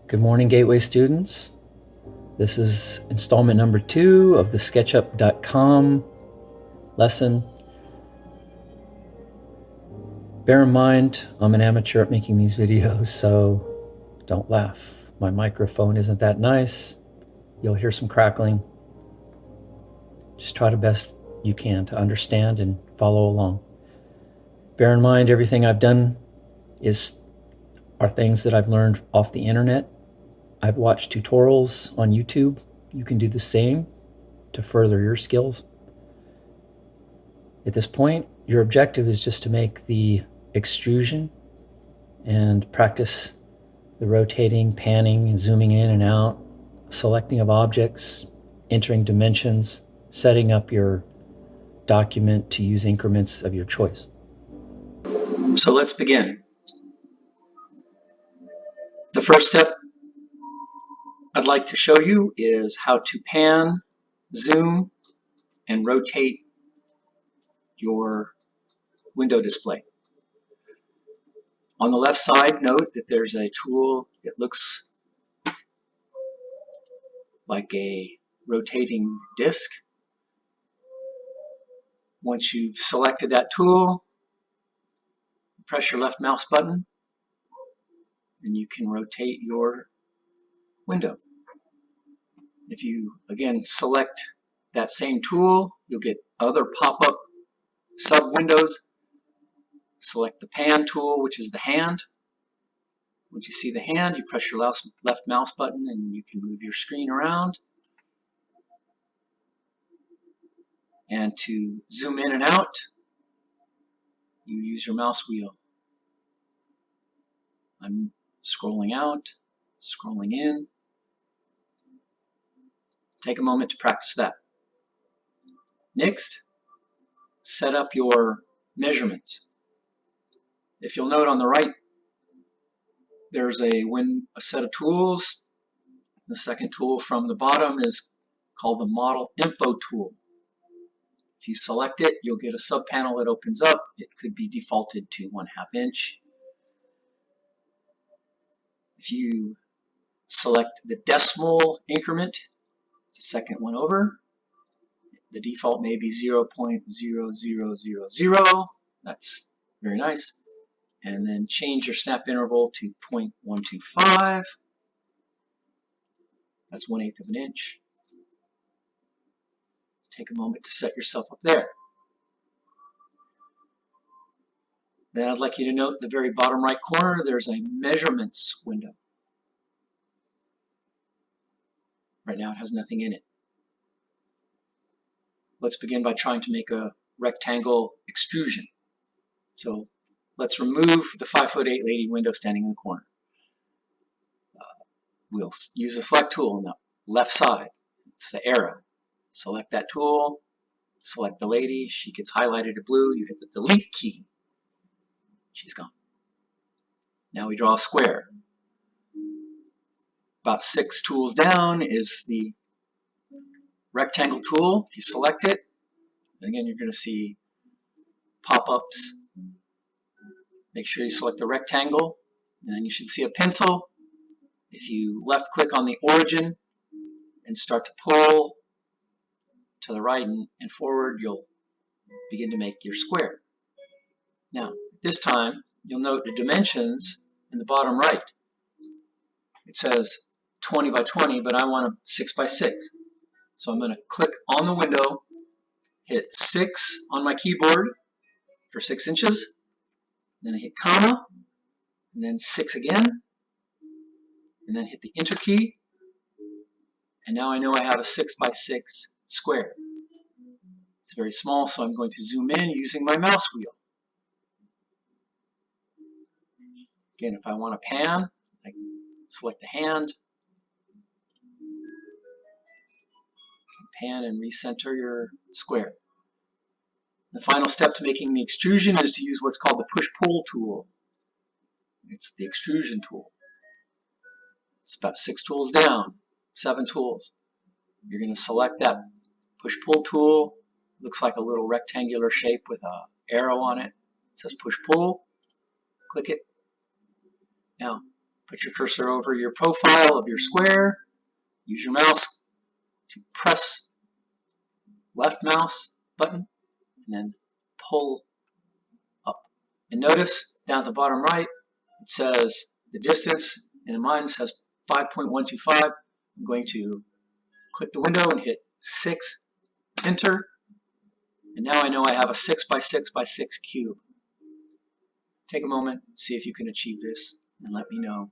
Good morning, Gateway students. This is installment number 2 of the SketchUp.com lesson. Bear in mind, I'm an amateur at making these videos, so don't laugh. My microphone isn't that nice. You'll hear some crackling. Just try the best you can to understand and follow along. Bear in mind, everything I've done are things that I've learned off the internet. I've watched tutorials on YouTube. You can do the same to further your skills. At this point, your objective is just to make the extrusion and practice the rotating, panning, and zooming in and out, selecting of objects, entering dimensions, setting up your document to use increments of your choice. So let's begin. The first step I'd like to show you is how to pan, zoom, and rotate your window display. On the left side, note that there's a tool. It looks like a rotating disc. Once you've selected that tool, press your left mouse button and you can rotate your window. If you again select that same tool, you'll get other pop-up sub windows. Select the pan tool, which is the hand. Once you see the hand, you press your left mouse button and you can move your screen around. And to zoom in and out, you use your mouse wheel. I'm scrolling out, scrolling in. Take a moment to practice that. Next, set up your measurements. If you'll note on the right, there's a set of tools. The second tool from the bottom is called the Model Info tool. If you select it, you'll get a sub-panel that opens up. It could be defaulted to 1/2 inch. If you select the decimal increment, the second one over, the default may be 0.0000. That's very nice. And then change your snap interval to 0.125. That's 1/8 of an inch. Take a moment to set yourself up there. Then I'd like you to note the very bottom right corner, there's a measurements window. Right now it has nothing in it. Let's begin by trying to make a rectangle extrusion. So let's remove the 5'8" lady window standing in the corner. We'll use the select tool on the left side. It's the arrow. Select that tool, select the lady. She gets highlighted in blue. You hit the delete key. She's gone. Now we draw a square. About 6 tools down is the rectangle tool. If you select it, again, you're going to see pop-ups. Make sure you select the rectangle, and then you should see a pencil. If you left click on the origin and start to pull to the right and forward, you'll begin to make your square. Now, this time, you'll note the dimensions in the bottom right. It says 20 by 20, but I want a 6 by 6. So I'm going to click on the window, hit 6 on my keyboard for 6 inches, then I hit comma, and then 6 again, and then hit the enter key, and now I know I have a 6 by 6 square. It's very small, so I'm going to zoom in using my mouse wheel. Again, if I want to pan, I select the hand, pan and recenter your square. The final step to making the extrusion is to use what's called the push-pull tool. It's the extrusion tool. It's about 6 tools down, 7 tools. You're going to select that push-pull tool. Looks like a little rectangular shape with an arrow on it. It says push-pull. Click it. Now, Put your cursor over your profile of your square. Use your mouse to press left mouse button and then pull up. And notice down at the bottom right, it says the distance, and in mine it says 5.125. I'm going to click the window and hit 6, enter, and now I know I have a 6 by 6 by 6 cube. Take a moment, see if you can achieve this, and let me know.